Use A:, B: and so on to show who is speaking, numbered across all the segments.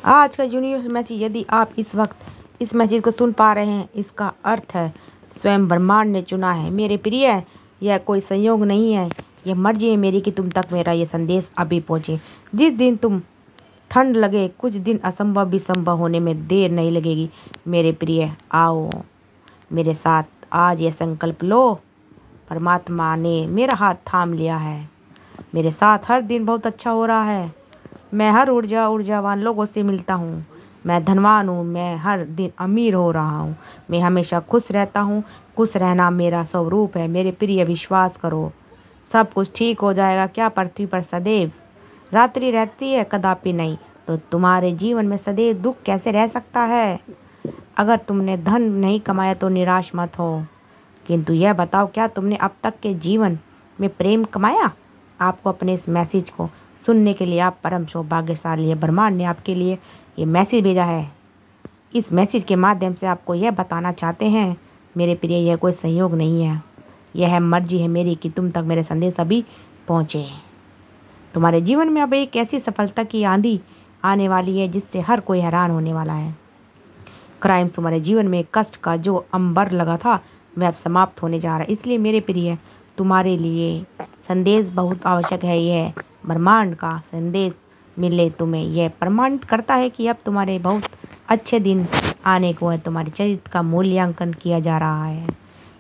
A: आज का universe message, यदि आप इस वक्त इस मैसेज को सुन पा रहे हैं, इसका अर्थ है स्वयं ब्रह्मांड ने चुना है। मेरे प्रिय, यह कोई संयोग नहीं है, यह मर्जी है मेरी कि तुम तक मेरा ये संदेश अभी पहुँचे। जिस दिन तुम ठंड लगे, कुछ दिन असंभव भी संभव होने में देर नहीं लगेगी। मेरे प्रिय, आओ मेरे साथ, आज ये संकल्प लो। परमात्मा ने मेरा हाथ थाम लिया है। मेरे साथ हर दिन बहुत अच्छा हो रहा है। मैं हर ऊर्जावान लोगों से मिलता हूँ। मैं धनवान हूँ। मैं हर दिन अमीर हो रहा हूँ। मैं हमेशा खुश रहता हूँ। खुश रहना मेरा स्वरूप है। मेरे प्रिय, विश्वास करो, सब कुछ ठीक हो जाएगा। क्या पृथ्वी पर सदैव रात्रि रहती है? कदापि नहीं। तो तुम्हारे जीवन में सदैव दुख कैसे रह सकता है? अगर तुमने धन नहीं कमाया तो निराश मत हो, किंतु यह बताओ, क्या तुमने अब तक के जीवन में प्रेम कमाया? आपको अपने इस मैसेज को सुनने के लिए आप परम सौभाग्यशाली है। ब्रह्मांड ने आपके लिए ये मैसेज भेजा है। इस मैसेज के माध्यम से आपको यह बताना चाहते हैं, मेरे प्रिय, यह कोई संयोग नहीं है, यह मर्जी है मेरी कि तुम तक मेरे संदेश अभी पहुँचे। तुम्हारे जीवन में अब एक ऐसी सफलता की आंधी आने वाली है जिससे हर कोई हैरान होने वाला है। क्राइम्स, तुम्हारे जीवन में कष्ट का जो अंबर लगा था वह अब समाप्त होने जा रहा है। इसलिए मेरे प्रिय, तुम्हारे लिए संदेश बहुत आवश्यक है। यह ब्रह्मांड का संदेश मिले तुम्हें, यह प्रमाणित करता है कि अब तुम्हारे बहुत अच्छे दिन आने को है। तुम्हारे चरित्र का मूल्यांकन किया जा रहा है।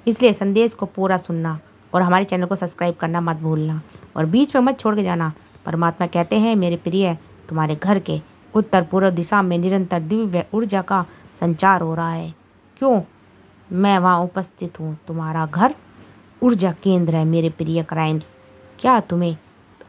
A: इसलिए संदेश को पूरा सुनना और हमारे चैनल को सब्सक्राइब करना मत भूलना और बीच में मत छोड़ के जाना। परमात्मा कहते हैं, मेरे प्रिय, तुम्हारे घर के उत्तर पूर्व दिशा में निरंतर दिव्य ऊर्जा का संचार हो रहा है। क्यों? मैं वहाँ उपस्थित हूँ। तुम्हारा घर ऊर्जा केंद्र है। मेरे प्रिय क्राइम्स, क्या तुम्हें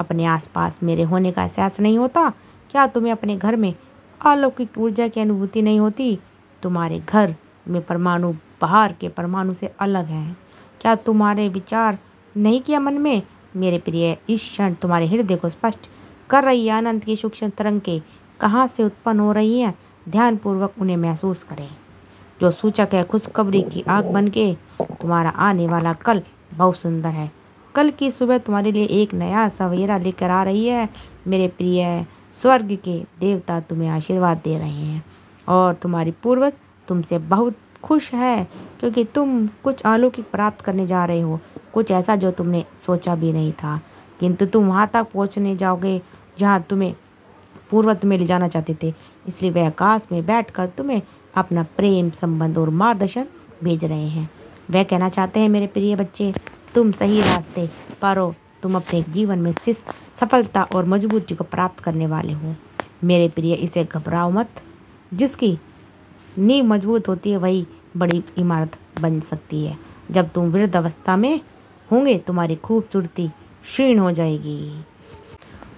A: अपने आसपास मेरे होने का एहसास नहीं होता? क्या तुम्हें अपने घर में अलौकिक ऊर्जा की अनुभूति नहीं होती? तुम्हारे घर में परमाणु बाहर के परमाणु से अलग हैं। क्या तुम्हारे विचार नहीं किया मन में? मेरे प्रिय, इस क्षण तुम्हारे हृदय को स्पष्ट कर रही है आनंद की सूक्ष्म तरंगें कहाँ से उत्पन्न हो रही हैं। ध्यानपूर्वक उन्हें महसूस करें, जो सूचक है खुशखबरी की आग बन के। तुम्हारा आने वाला कल बहुत सुंदर है। कल की सुबह तुम्हारे लिए एक नया सवेरा लेकर आ रही है। मेरे प्रिय, स्वर्ग के देवता तुम्हें आशीर्वाद दे रहे हैं और तुम्हारी पूर्वज तुमसे बहुत खुश है, क्योंकि तुम कुछ अलौकिक प्राप्त करने जा रहे हो। कुछ ऐसा जो तुमने सोचा भी नहीं था, किंतु तुम वहाँ तक पहुँचने जाओगे जहाँ तुम्हें पूर्वज तुम्हें ले जाना चाहते थे। इसलिए वे आकाश में बैठकर तुम्हें अपना प्रेम, संबंध और मार्गदर्शन भेज रहे हैं। वह कहना चाहते हैं, मेरे प्रिय बच्चे, तुम सही रास्ते पर हो। तुम अपने जीवन में सफलता और मजबूती को प्राप्त करने वाले हो। मेरे प्रिय, इसे घबराओ मत। जिसकी नींव मजबूत होती है वही बड़ी इमारत बन सकती है। जब तुम वृद्ध अवस्था में होंगे, तुम्हारी खूबसूरती क्षीण हो जाएगी।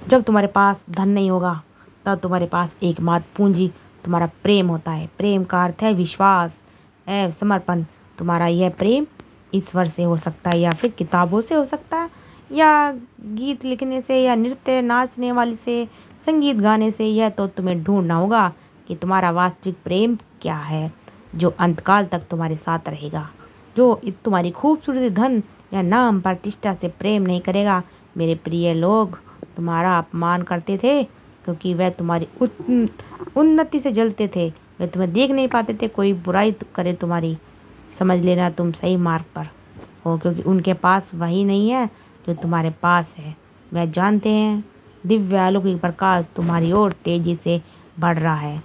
A: जब तुम्हारे पास धन नहीं होगा, तब तुम्हारे पास एकमात्र पूंजी तुम्हारा प्रेम होता है। प्रेम का अर्थ है विश्वास एवं समर्पण। तुम्हारा यह प्रेम ईश्वर से हो सकता है, या फिर किताबों से हो सकता है, या गीत लिखने से, या नृत्य नाचने वाली से, संगीत गाने से। यह तो तुम्हें ढूंढना होगा कि तुम्हारा वास्तविक प्रेम क्या है, जो अंतकाल तक तुम्हारे साथ रहेगा, जो तुम्हारी खूबसूरती, धन या नाम प्रतिष्ठा से प्रेम नहीं करेगा। मेरे प्रिय, लोग तुम्हारा अपमान करते थे क्योंकि वह तुम्हारी उन्नति से जलते थे। वे तुम्हें देख नहीं पाते थे। कोई बुराई करे तुम्हारी, समझ लेना तुम सही मार्ग पर हो, क्योंकि उनके पास वही नहीं है जो तुम्हारे पास है। वह जानते हैं दिव्य अलौकिक प्रकाश तुम्हारी ओर तेजी से बढ़ रहा है।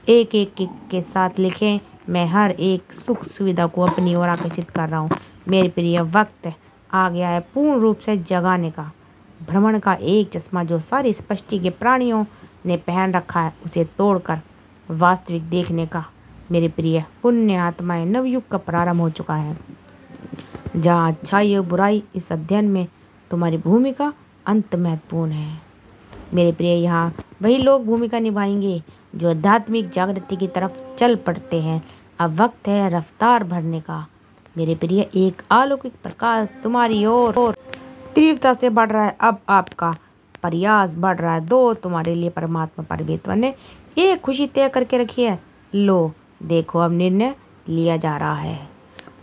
A: एक एक के साथ लिखें, मैं हर एक सुख सुविधा को अपनी ओर आकर्षित कर रहा हूँ। मेरे प्रिय, वक्त आ गया है पूर्ण रूप से जगाने का। भ्रमण का एक चश्मा जो सारी सृष्टि के प्राणियों ने पहन रखा है, उसे तोड़कर वास्तविक देखने का। मेरे प्रिय, पुण्य आत्माएं, नवयुग का प्रारंभ हो चुका है। जहाँ अच्छाई और बुराई, इस अध्ययन में तुम्हारी भूमिका अंत महत्वपूर्ण है। मेरे प्रिय, यहाँ वही लोग भूमिका निभाएंगे जो आध्यात्मिक जागृति की तरफ चल पड़ते हैं। अब वक्त है रफ्तार भरने का। मेरे प्रिय, एक अलौकिक प्रकाश तुम्हारी ओर तीव्रता से बढ़ रहा है। अब आपका प्रयास बढ़ रहा है। दो तुम्हारे लिए परमात्मा परमेश्वर ने एक खुशी तय करके रखी है। लो देखो, अब निर्णय लिया जा रहा है।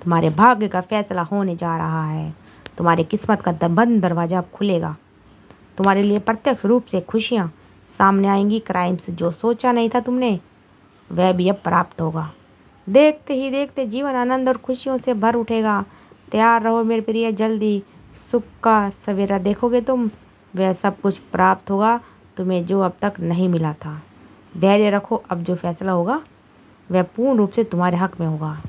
A: तुम्हारे भाग्य का फैसला होने जा रहा है। तुम्हारे किस्मत का बंद दरवाजा अब खुलेगा। तुम्हारे लिए प्रत्यक्ष रूप से खुशियाँ सामने आएंगी। क्राइम्स जो सोचा नहीं था तुमने वह भी अब प्राप्त होगा। देखते ही देखते जीवन आनंद और खुशियों से भर उठेगा। तैयार रहो मेरे प्रिय, जल्दी सुख का सवेरा देखोगे तुम। वह सब कुछ प्राप्त होगा तुम्हें जो अब तक नहीं मिला था। धैर्य रखो, अब जो फैसला होगा वह पूर्ण रूप से तुम्हारे हक में होगा।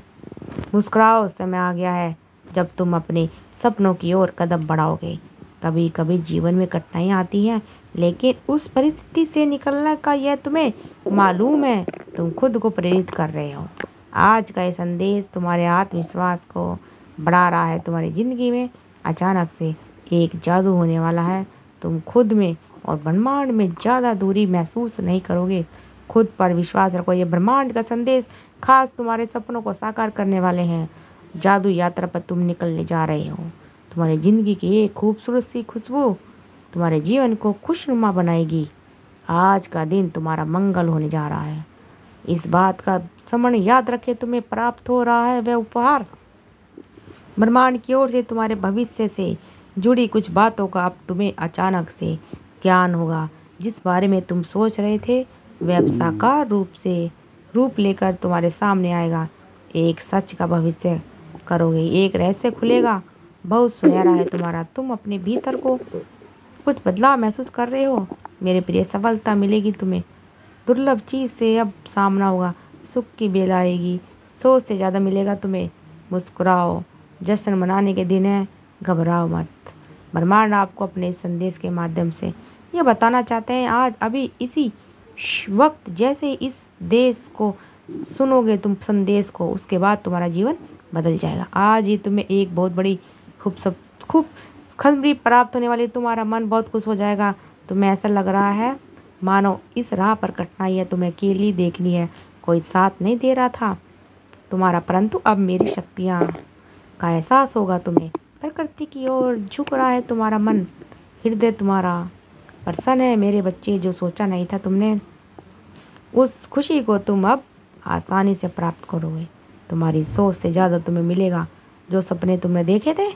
A: मुस्कुराओ, समय आ गया है जब तुम अपने सपनों की ओर कदम बढ़ाओगे। कभी कभी जीवन में कठिनाइयाँ आती हैं, लेकिन उस परिस्थिति से निकलने का यह तुम्हें मालूम है। तुम खुद को प्रेरित कर रहे हो। आज का ये संदेश तुम्हारे आत्मविश्वास को बढ़ा रहा है। तुम्हारी ज़िंदगी में अचानक से एक जादू होने वाला है। तुम खुद में और ब्रह्मांड में ज़्यादा दूरी महसूस नहीं करोगे। खुद पर विश्वास रखो। ये ब्रह्मांड का संदेश खास तुम्हारे सपनों को साकार करने वाले हैं। जादू यात्रा पर तुम निकलने जा रहे हो। तुम्हारी ज़िंदगी की एक खूबसूरत सी खुशबू तुम्हारे जीवन को खुशनुमा बनाएगी। आज का दिन तुम्हारा मंगल होने जा रहा है। इस बात का स्मरण याद रखे, तुम्हें प्राप्त हो रहा है वह उपहार ब्रह्मांड की ओर से। तुम्हारे भविष्य से जुड़ी कुछ बातों का अब तुम्हें अचानक से ज्ञान होगा। जिस बारे में तुम सोच रहे थे वह अब साकार रूप लेकर तुम्हारे सामने आएगा। एक सच का भविष्य करोगे, एक रहस्य खुलेगा। बहुत सुनहरा है तुम्हारा। तुम अपने भीतर को कुछ बदलाव महसूस कर रहे हो मेरे प्रिय। सफलता मिलेगी तुम्हें। दुर्लभ चीज़ से अब सामना होगा। सुख की बेला आएगी। सोच से ज़्यादा मिलेगा तुम्हें। मुस्कुराओ, जश्न मनाने के दिन है, घबराओ मत। ब्रह्मांड आपको अपने संदेश के माध्यम से ये बताना चाहते हैं, आज अभी इसी वक्त जैसे इस देश को सुनोगे तुम संदेश को, उसके बाद तुम्हारा जीवन बदल जाएगा। आज ही तुम्हें एक बहुत बड़ी खूब खुशखबरी प्राप्त होने वाली। तुम्हारा मन बहुत खुश हो जाएगा। तुम्हें ऐसा लग रहा है मानो इस राह पर कठिनाई है, तुम्हें अकेली देखनी है, कोई साथ नहीं दे रहा था तुम्हारा, परंतु अब मेरी शक्तियाँ का एहसास होगा तुम्हें। प्रकृति की ओर झुक रहा है तुम्हारा मन। हृदय तुम्हारा प्रसन्न है मेरे बच्चे। जो सोचा नहीं था तुमने, उस खुशी को तुम अब आसानी से प्राप्त करोगे। तुम्हारी सोच से ज़्यादा तुम्हें मिलेगा। जो सपने तुमने देखे थे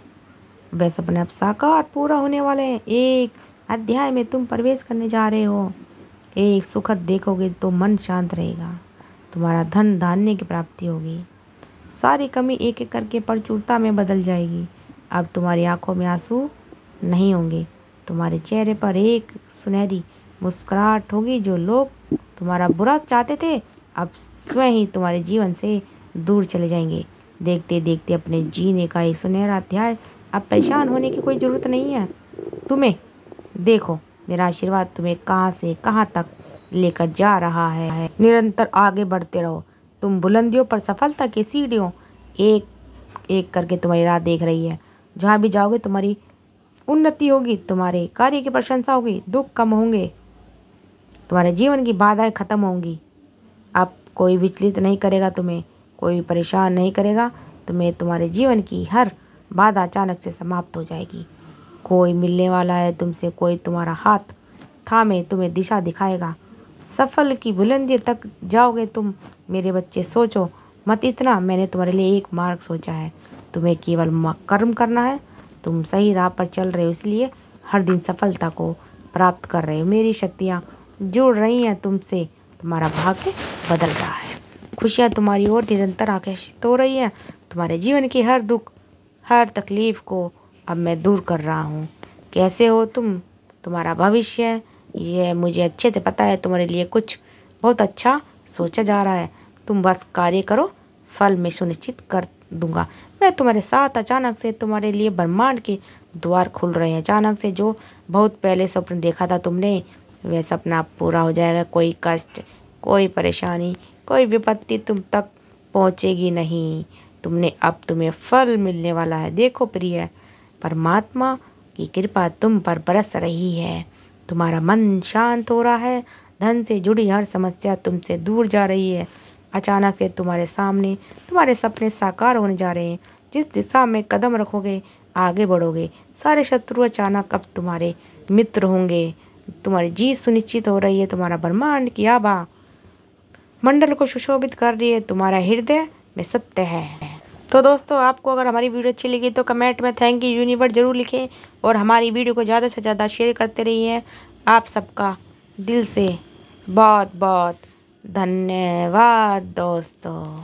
A: वह सपने अब साकार पूरा होने वाले हैं। एक अध्याय में तुम प्रवेश करने जा रहे हो। एक सुखद देखोगे तो मन शांत रहेगा। तुम्हारा धन धान्य की प्राप्ति होगी। सारी कमी एक एक करके प्रचुरता में बदल जाएगी। अब तुम्हारी आंखों में आंसू नहीं होंगे। तुम्हारे चेहरे पर एक सुनहरी मुस्कुराहट होगी। जो लोग तुम्हारा बुरा चाहते थे अब स्वयं ही तुम्हारे जीवन से दूर चले जाएंगे। देखते देखते अपने जीने का एक सुनहरा अध्याय। अब परेशान होने की कोई ज़रूरत नहीं है तुम्हें। देखो मेरा आशीर्वाद तुम्हें कहाँ से कहाँ तक लेकर जा रहा है। निरंतर आगे बढ़ते रहो। तुम बुलंदियों पर सफलता की सीढ़ियों एक एक करके तुम्हारी राह देख रही है। जहाँ भी जाओगे तुम्हारी उन्नति होगी, तुम्हारे कार्य की प्रशंसा होगी, दुख कम होंगे, तुम्हारे जीवन की बाधाएं खत्म होंगी। अब कोई विचलित नहीं करेगा तुम्हें, कोई परेशान नहीं करेगा तुम्हें। तुम्हारे जीवन की हर बाधा अचानक से समाप्त हो जाएगी। कोई मिलने वाला है तुमसे, कोई तुम्हारा हाथ थामे तुम्हें दिशा दिखाएगा। सफल की बुलंदी तक जाओगे तुम मेरे बच्चे। सोचो मत इतना, मैंने तुम्हारे लिए एक मार्ग सोचा है। तुम्हें केवल कर्म करना है। तुम सही राह पर चल रहे हो, इसलिए हर दिन सफलता को प्राप्त कर रहे हो। मेरी शक्तियाँ जुड़ रही हैं तुमसे। तुम्हारा भाग्य बदल रहा है। खुशियाँ तुम्हारी ओर निरंतर आकर्षित हो रही हैं। तुम्हारे जीवन की हर दुख हर तकलीफ को अब मैं दूर कर रहा हूँ। कैसे हो तुम? तुम्हारा भविष्य ये मुझे अच्छे से पता है। तुम्हारे लिए कुछ बहुत अच्छा सोचा जा रहा है। तुम बस कार्य करो, फल मैं सुनिश्चित कर दूंगा। मैं तुम्हारे साथ। अचानक से तुम्हारे लिए ब्रह्मांड के द्वार खुल रहे हैं। अचानक से जो बहुत पहले स्वप्न देखा था तुमने वह सपना पूरा हो जाएगा। कोई कष्ट, कोई परेशानी, कोई विपत्ति तुम तक पहुंचेगी नहीं। तुम्हें फल मिलने वाला है। देखो प्रिय, परमात्मा की कृपा तुम पर बरस रही है। तुम्हारा मन शांत हो रहा है। धन से जुड़ी हर समस्या तुमसे दूर जा रही है। अचानक से तुम्हारे सामने तुम्हारे सपने साकार होने जा रहे हैं। जिस दिशा में कदम रखोगे आगे बढ़ोगे। सारे शत्रु अचानक अब तुम्हारे मित्र होंगे। तुम्हारी जीत सुनिश्चित हो रही है। तुम्हारा ब्रह्मांड की आभा मंडल को सुशोभित कर रही है। तुम्हारा हृदय में सत्य है। तो दोस्तों, आपको अगर हमारी वीडियो अच्छी लगी तो कमेंट में थैंक यू यूनिवर्स जरूर लिखें और हमारी वीडियो को ज़्यादा से ज़्यादा शेयर करते रहिए। आप सबका दिल से बहुत बहुत धन्यवाद दोस्तों।